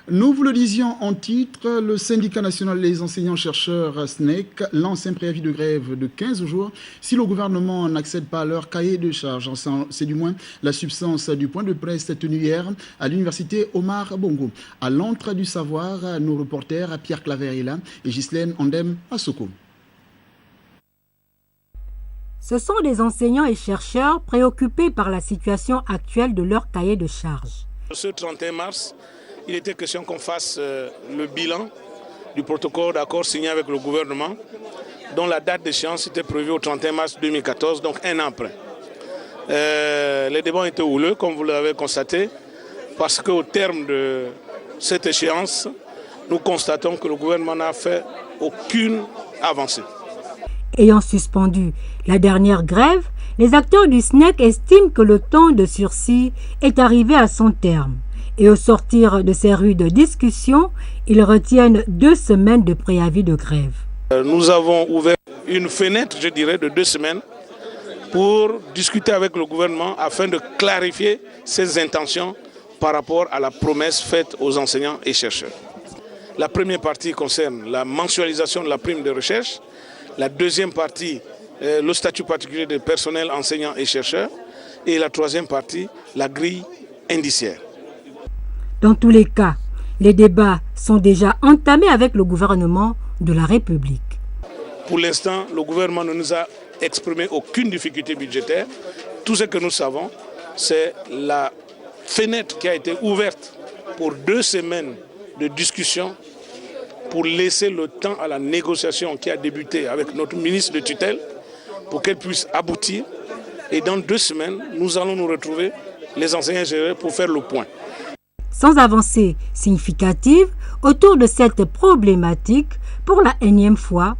Nous vous le disions en titre, le syndicat national des enseignants-chercheurs SNEC lance un préavis de grève de 15 jours si le gouvernement n'accède pas à leur cahier de charges. C'est du moins la substance du point de presse tenu hier à l'université Omar Bongo. À l'antre du savoir, nos reporters Pierre Claverilla et Ghislaine Andem Assoko. Ce sont des enseignants et chercheurs préoccupés par la situation actuelle de leur cahier de charges. Ce 31 mars, il était question qu'on fasse le bilan du protocole d'accord signé avec le gouvernement, dont la date d'échéance était prévue au 31 mars 2014, donc un an après. Les débats ont été houleux, comme vous l'avez constaté, parce qu'au terme de cette échéance, nous constatons que le gouvernement n'a fait aucune avancée. Ayant suspendu la dernière grève, les acteurs du SNEC estiment que le temps de sursis est arrivé à son terme. Et au sortir de ces rudes discussions, ils retiennent 2 semaines de préavis de grève. Nous avons ouvert une fenêtre, je dirais, de 2 semaines pour discuter avec le gouvernement afin de clarifier ses intentions par rapport à la promesse faite aux enseignants et chercheurs. La première partie concerne la mensualisation de la prime de recherche. La deuxième partie, le statut particulier des personnels enseignants et chercheurs. Et la troisième partie, la grille indiciaire. Dans tous les cas, les débats sont déjà entamés avec le gouvernement de la République. Pour l'instant, le gouvernement ne nous a exprimé aucune difficulté budgétaire. Tout ce que nous savons, c'est la fenêtre qui a été ouverte pour 2 semaines de discussion pour laisser le temps à la négociation qui a débuté avec notre ministre de tutelle pour qu'elle puisse aboutir. Et dans 2 semaines, nous allons nous retrouver, les enseignants-chercheurs, pour faire le point. Sans avancée significative autour de cette problématique, pour la énième fois,